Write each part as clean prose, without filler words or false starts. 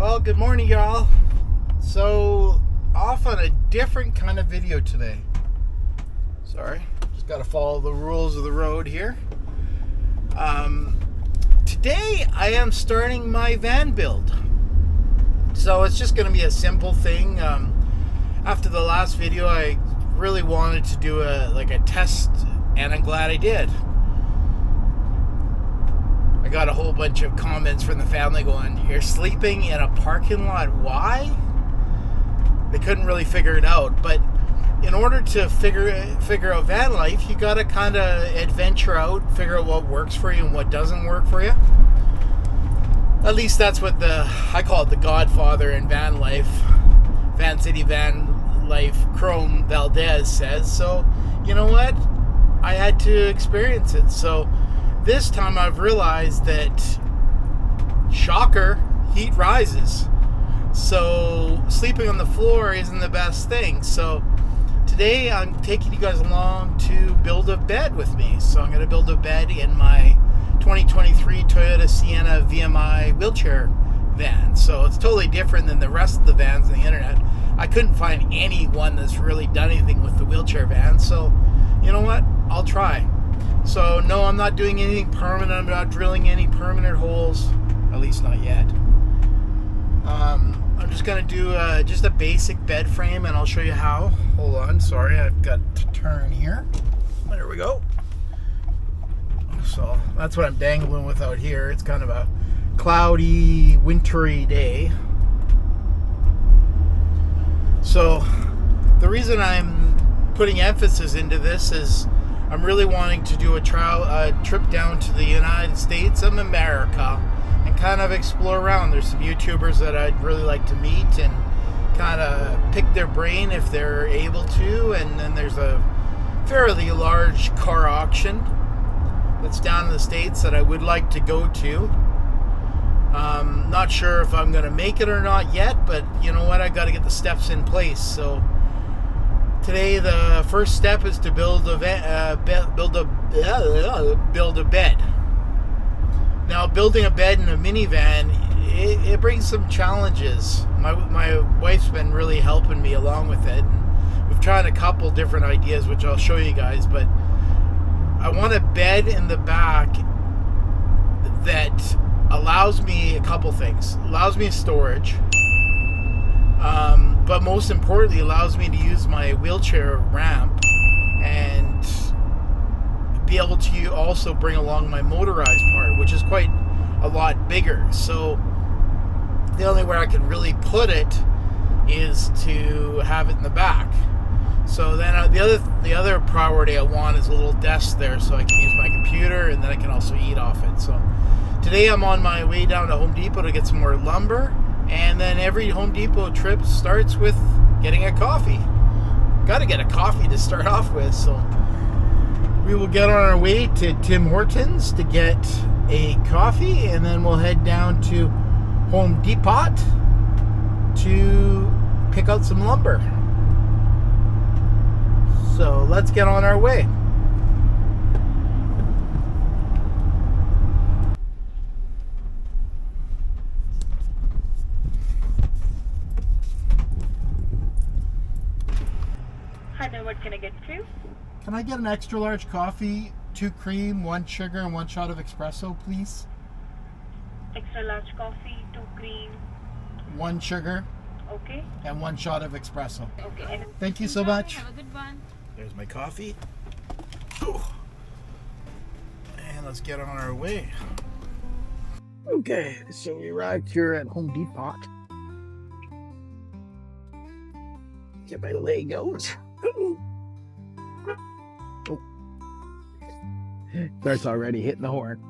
Well, good morning, y'all. So, off on a different kind of video today. Sorry, just got to follow the rules of the road here. Today, I am starting my van build. So, it's just going to be a simple thing. After the last video, I really wanted to do a test, and I'm glad I did. I got a whole bunch of comments from the family going, "You're sleeping in a parking lot, why?" They couldn't really figure it out, but in order to figure out van life, you gotta kind of adventure out, figure out what works for you and what doesn't work for you. At least that's what I call it the Godfather in van life, Van City Van Life, Chrome Valdez says. So, you know what? I had to experience it. So this time I've realized that, shocker, heat rises. So sleeping on the floor isn't the best thing. So today I'm taking you guys along to build a bed with me. So I'm going to build a bed in my 2023 Toyota Sienna VMI wheelchair van. So it's totally different than the rest of the vans on the internet. I couldn't find any one that's really done anything with the wheelchair van. So you know what? I'll try. So no, I'm not doing anything permanent. I'm not drilling any permanent holes, at least not yet. I'm just gonna do just a basic bed frame, and I'll show you how. Hold on, sorry, I've got to turn here. There we go. So that's what I'm dangling with out here. It's kind of a cloudy, wintry day. So the reason I'm putting emphasis into this is I'm really wanting to do a trip down to the United States of America and kind of explore around. There's some YouTubers that I'd really like to meet and kind of pick their brain if they're able to. And then there's a fairly large car auction that's down in the States that I would like to go to. Not sure if I'm going to make it or not yet, but you know what? I got to get the steps in place. So today, the first step is to build a bed. Now, building a bed in a minivan, it brings some challenges. My wife's been really helping me along with it. And we've tried a couple different ideas, which I'll show you guys. But I want a bed in the back that allows me a couple things. Allows me storage. But most importantly, allows me to use my wheelchair ramp and be able to also bring along my motorized part, which is quite a lot bigger. So the only way I can really put it is to have it in the back. So then the other priority I want is a little desk there so I can use my computer, and then I can also eat off it. So today I'm on my way down to Home Depot to get some more lumber. And then every Home Depot trip starts with getting a coffee. Got to get a coffee to start off with. So we will get on our way to Tim Hortons to get a coffee. And then we'll head down to Home Depot to pick out some lumber. So let's get on our way. Hi there, what can I get you? Can I get an extra large coffee, 2 cream, 1 sugar, and 1 shot of espresso, please? Extra large coffee, 2 cream. 1 sugar. Okay. And 1 shot of espresso. Okay. And Thank you so much. have a good one. There's my coffee. Ooh. And let's get on our way. Okay, so we arrived here at Home Depot. Get my leg out. Oh. Starts already hitting the horn.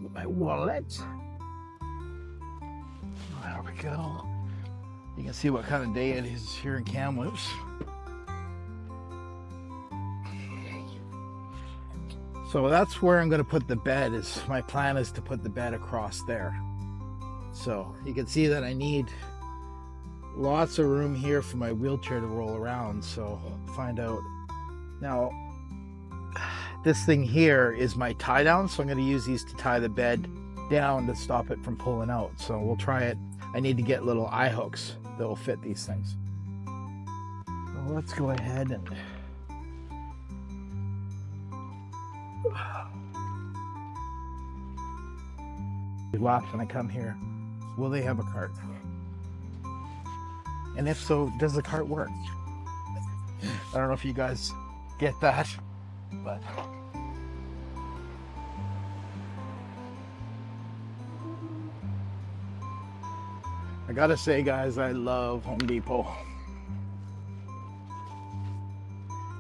With my wallet. There we go. You can see what kind of day it is here in Kamloops. So that's where I'm going to put the bed. My plan is to put the bed across there. So you can see that I need lots of room here for my wheelchair to roll around. So find out. Now, this thing here is my tie down. So I'm going to use these to tie the bed down to stop it from pulling out. So we'll try it I need to get little eye hooks that will fit these things. So let's go ahead and watch when I come here. Will they have a cart? And if so, does the cart work? I don't know if you guys get that, but I gotta say, guys, I love Home Depot.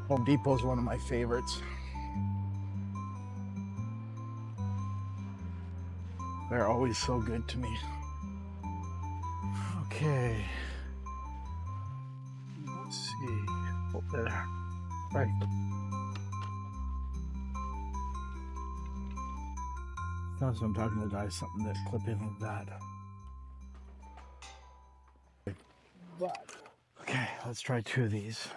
Home Depot is one of my favorites. They're always so good to me. Okay. Let's see. Oh, there. Right. So I'm talking to the guys, something that clip in with that. Okay, let's try 2 of these.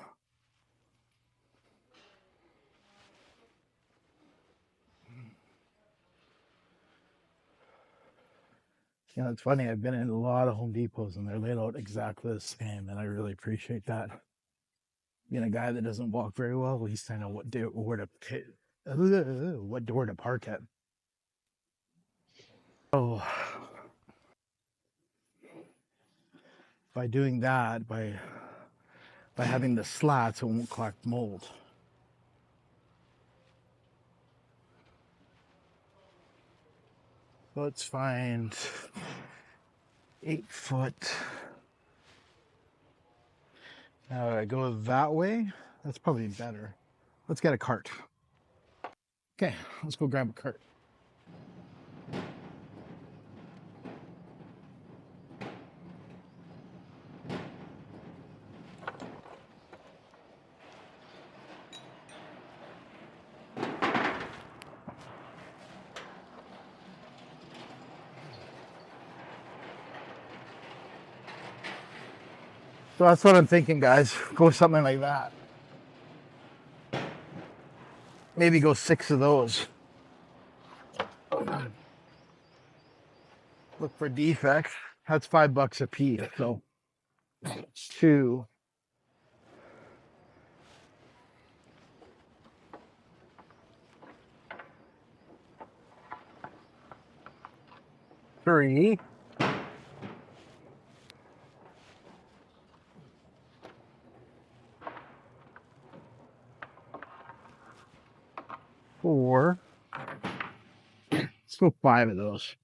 You know, it's funny, I've been in a lot of Home Depots and they're laid out exactly the same, and I really appreciate that. Being a guy that doesn't walk very well, at least I know what door to park at. Oh, by doing that, by having the slats, it won't collect mold. Let's find 8 foot. Now I go that way. That's probably better. Let's get a cart. Okay, let's go grab a cart. So that's what I'm thinking, guys. Go with something like that. Maybe go 6 of those. Look for defects. That's $5 a piece. So 2. 3. 4. Let's go 5 of those,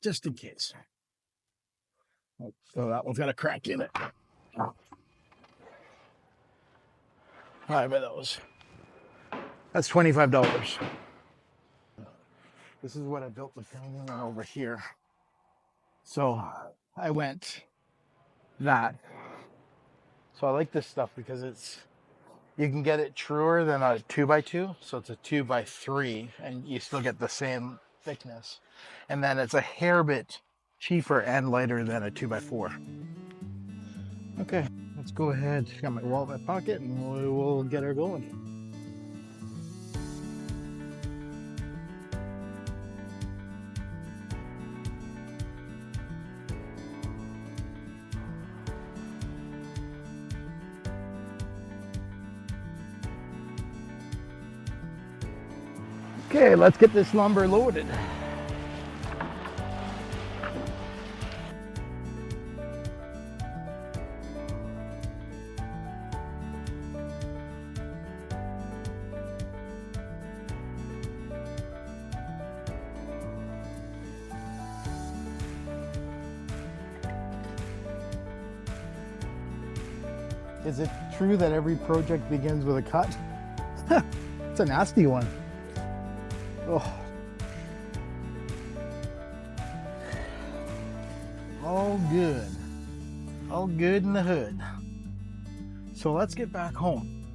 just in case. Oh, so that one's got a crack in it. 5 of those. That's $25. This is what I built the thing over here. So I went that. So I like this stuff because you can get it truer than a 2x2, so it's a 2x3, and you still get the same thickness. And then it's a hair bit cheaper and lighter than a 2x4. Okay, let's go ahead. Got my wallet in my pocket, and we'll get her going. Okay, let's get this lumber loaded. Is it true that every project begins with a cut? It's a nasty one. Oh. All good. All good in the hood. So let's get back home.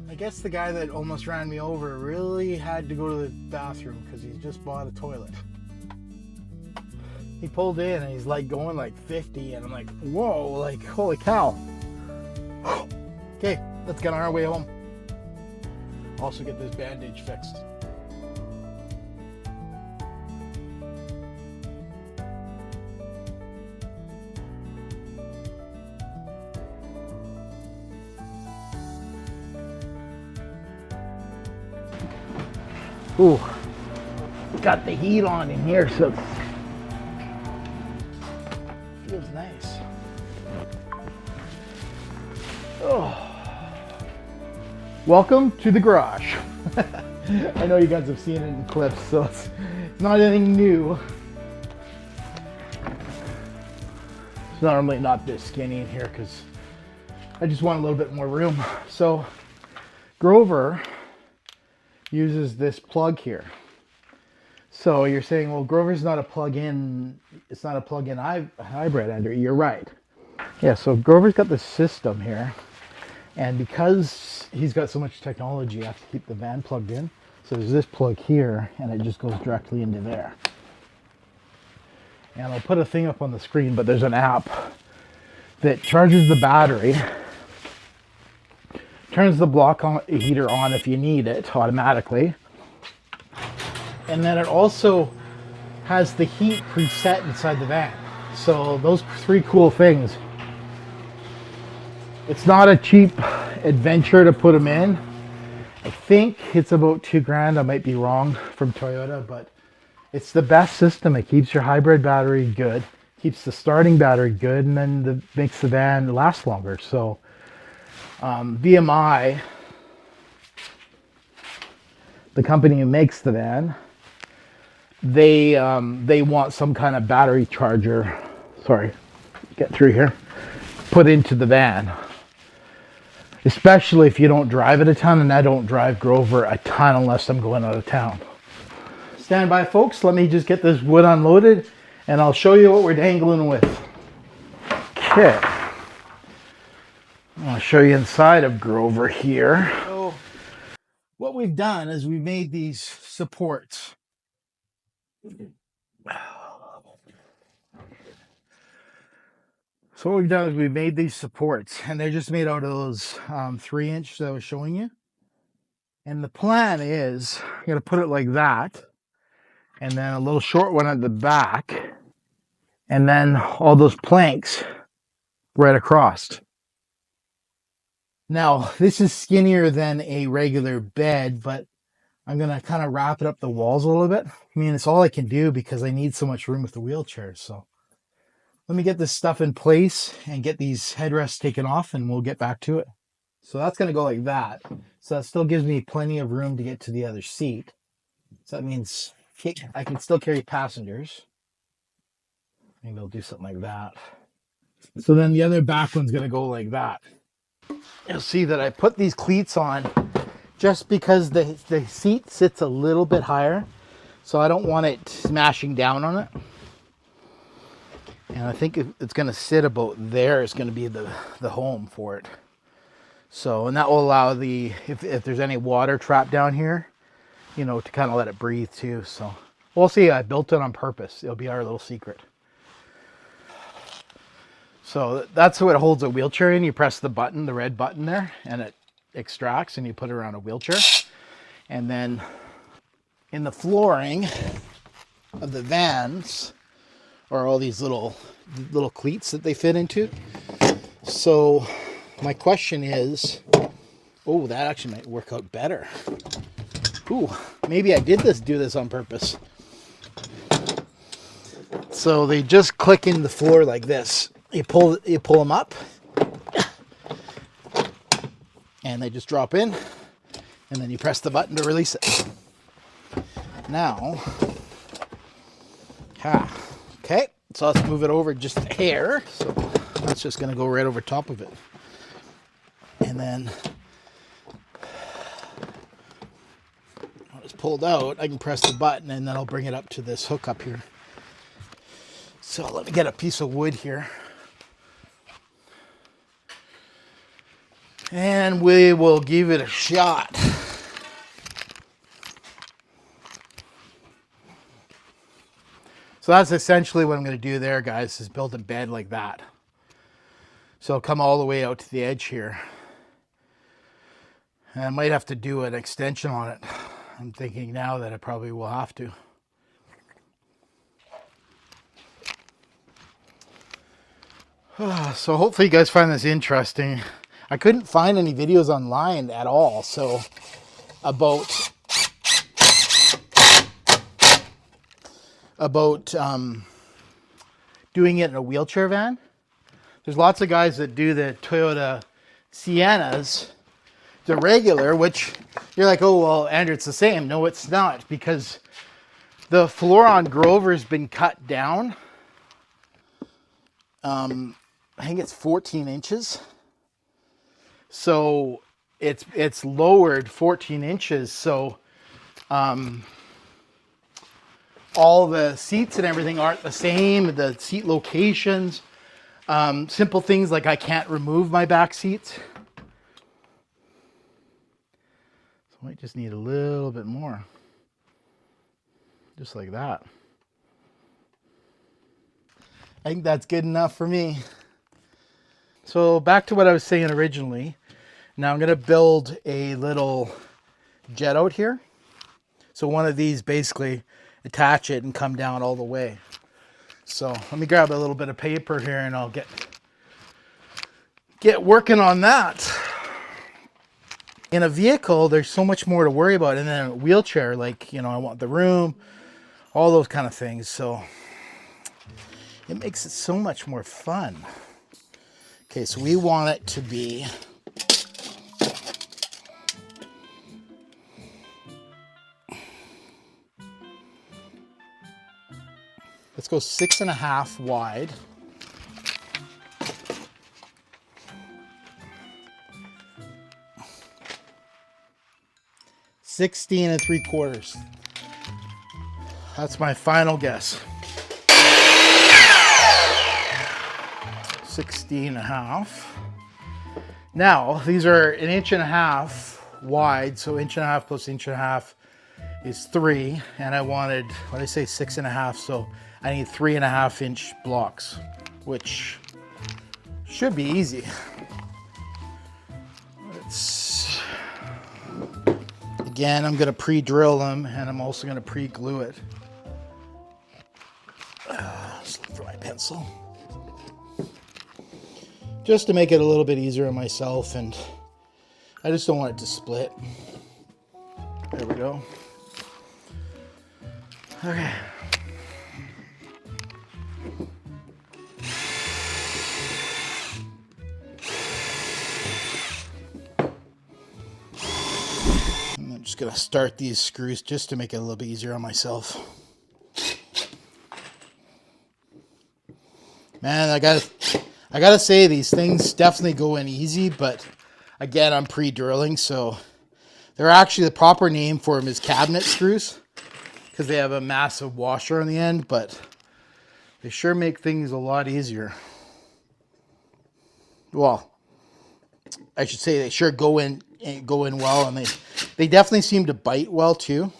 I guess the guy that almost ran me over really had to go to the bathroom because he just bought a toilet. He pulled in and he's like going like 50, and I'm like, whoa, like holy cow. Okay, let's get on our way home. Also get this bandage fixed. Ooh, got the heat on in here, so it feels nice. Oh. Welcome to the garage. I know you guys have seen it in clips, so it's not anything new. It's normally not this skinny in here because I just want a little bit more room. So Grover uses this plug here. So you're saying, well, Grover's not a plug-in, it's not a plug-in hybrid, Andrew. You're right. Yeah, so Grover's got this system here, and because he's got so much technology, you have to keep the van plugged in. So there's this plug here, and it just goes directly into there. And I'll put a thing up on the screen, but there's an app that charges the battery, turns the block heater on if you need it automatically, and then it also has the heat preset inside the van. So those three cool things. It's not a cheap adventure to put them in. I think it's about $2,000. I might be wrong, from Toyota, but it's the best system. It keeps your hybrid battery good, keeps the starting battery good, and then makes the van last longer. So VMI, the company who makes the van, they want some kind of battery charger, get through here, put into the van, especially if you don't drive it a ton, and I don't drive Grover a ton unless I'm going out of town. Stand by, folks. Let me just get this wood unloaded and I'll show you what we're dangling with. Okay. I'll show you inside of Grover here. So what we've done is we've made these supports. So what we've done is we've made these supports, and they're just made out of those 3-inch that I was showing you. And the plan is you're going to put it like that, and then a little short one at the back, and then all those planks right across. Now, this is skinnier than a regular bed, but I'm going to kind of wrap it up the walls a little bit. I mean, it's all I can do because I need so much room with the wheelchair. So let me get this stuff in place and get these headrests taken off, and we'll get back to it. So that's going to go like that. So that still gives me plenty of room to get to the other seat. So that means I can still carry passengers. Maybe I'll do something like that. So then the other back one's going to go like that. You'll see that I put these cleats on just because the seat sits a little bit higher. So I don't want it smashing down on it. And I think it's going to sit about there. It's going to be the home for it. So, and that will allow if there's any water trapped down here, you know, to kind of let it breathe too. So we'll see. I built it on purpose. It'll be our little secret. So that's what holds a wheelchair in. You press the button, the red button there, and it extracts, and you put it around a wheelchair. And then in the flooring of the vans are all these little cleats that they fit into. So my question is, oh, that actually might work out better. Ooh, maybe I did do this on purpose. So they just click in the floor like this. You pull them up, and they just drop in, and then you press the button to release it. Now, okay, so let's move it over just a hair. So that's just going to go right over top of it. And then when it's pulled out, I can press the button, and then I'll bring it up to this hook up here. So let me get a piece of wood here. And we will give it a shot. So that's essentially what I'm going to do there, guys, is build a bed like that. So I'll come all the way out to the edge here. And I might have to do an extension on it. I'm thinking now that I probably will have to. So hopefully you guys find this interesting. I couldn't find any videos online at all, so about about doing it in a wheelchair van. There's lots of guys that do the Toyota Siennas, the regular, which you're like, oh, well, Andrew, it's the same. No, it's not, because the floor on Grover has been cut down. I think it's 14 inches. So it's lowered 14 inches. So all the seats and everything aren't the same. The seat locations, simple things like I can't remove my back seats. So I might just need a little bit more. Just like that. I think that's good enough for me. So back to what I was saying originally. Now I'm going to build a little jet out here. So one of these, basically attach it and come down all the way. So let me grab a little bit of paper here and I'll get working on that. In a vehicle, there's so much more to worry about. And then a wheelchair, like, I want the room, all those kind of things. So it makes it so much more fun. Okay, so we want it to be let's go 6.5 wide. $16 3/4. That's my final guess. 16.5. Now, these are 1.5 inches wide, so 1.5 inches plus 1.5 inches is 3, and I wanted, what did I say, 6.5, so I need 3.5-inch blocks, which should be easy. Again, I'm going to pre-drill them, and I'm also going to pre-glue it. Just look for my pencil. Just to make it a little bit easier on myself, and I just don't want it to split. There we go. Okay. I'm just gonna start these screws just to make it a little bit easier on myself. Man, I gotta say, these things definitely go in easy, but again, I'm pre-drilling, so they're actually, the proper name for them is cabinet screws, because they have a massive washer on the end, but they sure make things a lot easier. Well, I should say they sure go in well, and they definitely seem to bite well too.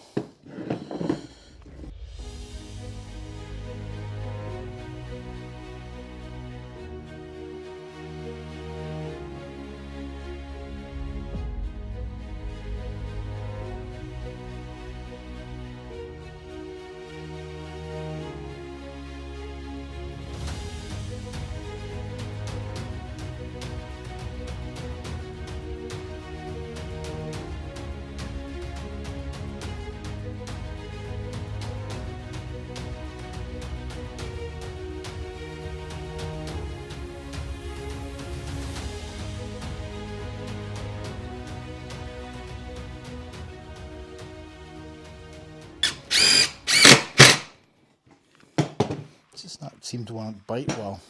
Just not seem to want to bite well.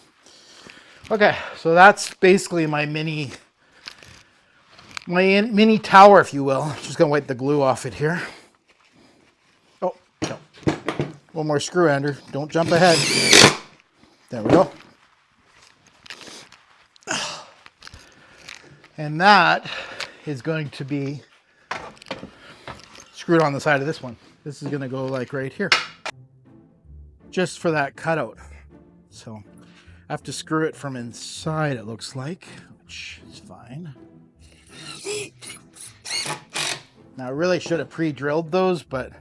Okay, so that's basically my mini tower, if you will. Just gonna wipe the glue off it here. Oh, no. One more screw, Andrew. Don't jump ahead. There we go. And that is going to be screwed on the side of this one. This is gonna go like right here, just for that cutout. So I have to screw it from inside, it looks like, which is fine. Now I really should have pre-drilled those, but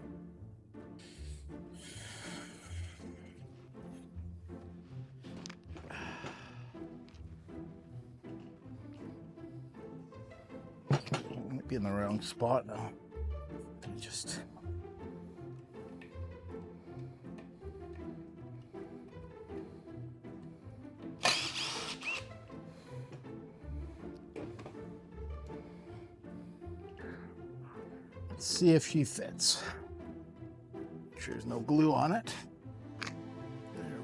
I might be in the wrong spot now. Just Let's see if she fits. Make sure there's no glue on it. There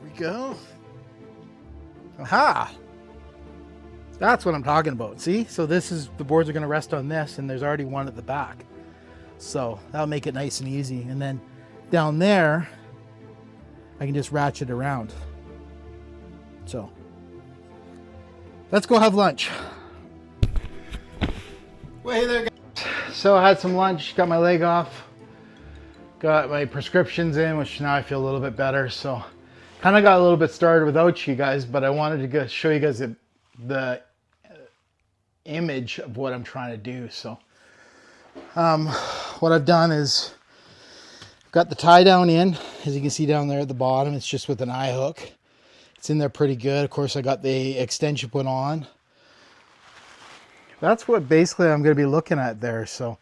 we go. Aha! That's what I'm talking about. See? So this is, the boards are going to rest on this, and there's already one at the back. So that'll make it nice and easy. And then down there, I can just ratchet around. So let's go have lunch. Well, hey there, guys. So I had some lunch, got my leg off, got my prescriptions in, which now I feel a little bit better. So kind of got a little bit started without you guys, but I wanted to show you guys the image of what I'm trying to do. So what I've done is I've got the tie down in, as you can see down there at the bottom. It's just with an eye hook. It's in there pretty good. Of course, I got the extension put on. That's what basically I'm going to be looking at there. So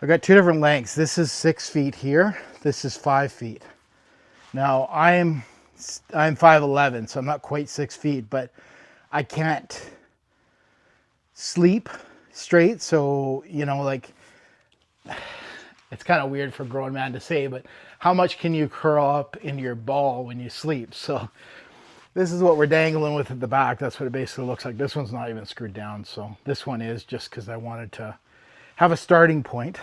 I've got two different lengths. This is 6 feet here. This is 5 feet. Now I'm 5'11", so I'm not quite 6 feet, but I can't sleep straight. So, you know, like, it's kind of weird for a grown man to say, but how much can you curl up into your ball when you sleep? So this is what we're dangling with at the back. That's what it basically looks like. This one's not even screwed down. So this one is, just because I wanted to have a starting point.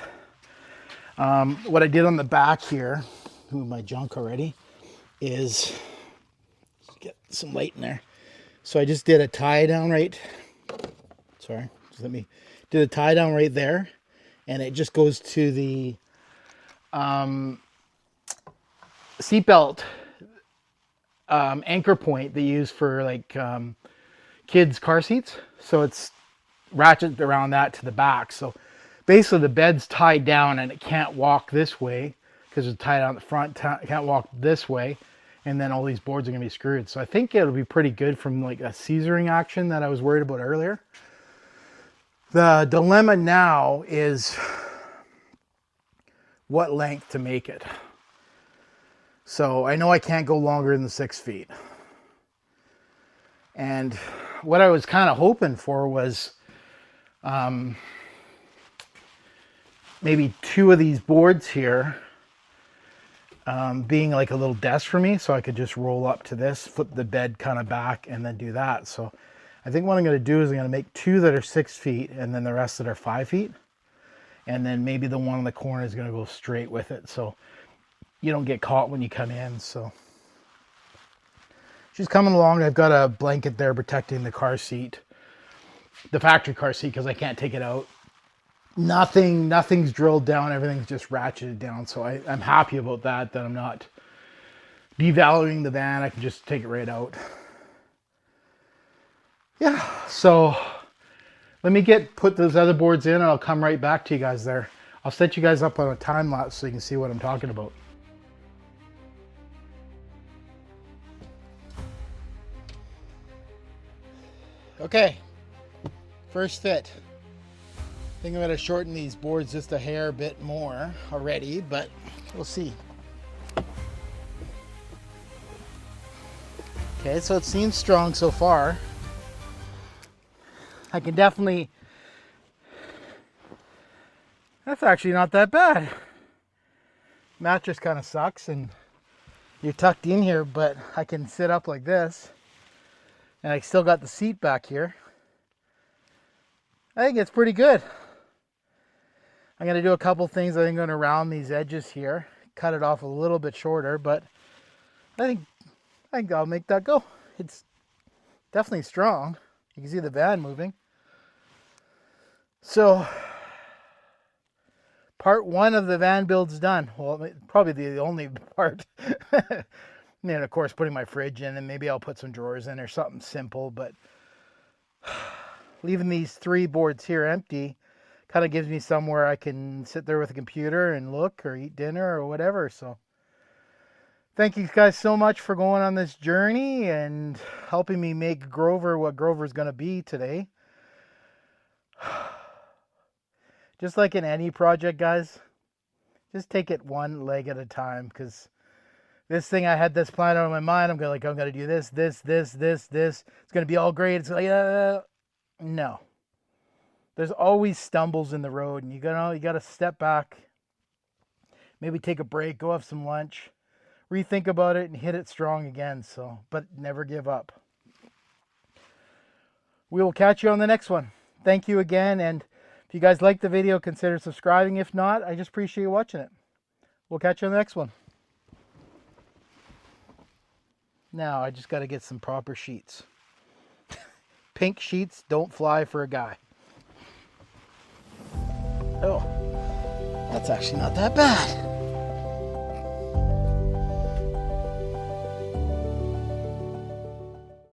What I did on the back here, move my junk already, is get some light in there. So I just did a tie down right. Sorry, just did a tie down right there. And it just goes to the seatbelt anchor point they use for like kids' car seats. So it's ratcheted around that to the back. So basically the bed's tied down and it can't walk this way because it's tied down the front. Can't walk this way. And then all these boards are going to be screwed. So I think it'll be pretty good from like a seizuring action that I was worried about earlier. The dilemma now is what length to make it. So I know I can't go longer than the 6 feet. And what I was kind of hoping for was maybe two of these boards here being like a little desk for me, so I could just roll up to this, flip the bed kind of back, and then do that. So I think what I'm going to do is I'm going to make two that are 6 feet and then the rest that are 5 feet. And then maybe the one in the corner is going to go straight with it, so you don't get caught when you come in. So she's coming along. I've got a blanket there protecting the car seat, the factory car seat, because I can't take it out. Nothing's drilled down. Everything's just ratcheted down. So I'm happy about that I'm not devaluing the van. I can just take it right out. Yeah, so let me put those other boards in and I'll come right back to you guys there. I'll set you guys up on a time lapse so you can see what I'm talking about. Okay, first fit. I think I'm going to shorten these boards just a hair bit more already, but we'll see. Okay, so it seems strong so far. I can definitely... That's actually not that bad. Mattress kind of sucks and you're tucked in here, but I can sit up like this. And I still got the seat back here. I think it's pretty good. I'm going to do a couple things. I think I'm going to round these edges here. Cut it off a little bit shorter, but I think I'll make that go. It's definitely strong. You can see the van moving. So, part one of the van build's done. Well, probably the only part. And then, of course, putting my fridge in, and maybe I'll put some drawers in or something simple. But leaving these three boards here empty kind of gives me somewhere I can sit there with a computer and look or eat dinner or whatever. So thank you guys so much for going on this journey and helping me make Grover what Grover's going to be today. Just like in any project, guys, just take it one leg at a time, because this thing, I had this plan on my mind. I'm going to do this. It's going to be all great. It's like, no. There's always stumbles in the road, and you gotta step back, maybe take a break, go have some lunch, rethink about it, and hit it strong again. So, but never give up. We will catch you on the next one. Thank you again, and if you guys liked the video, consider subscribing. If not, I just appreciate you watching it. We'll catch you on the next one. Now, I just got to get some proper sheets. Pink sheets don't fly for a guy. Oh, that's actually not that bad.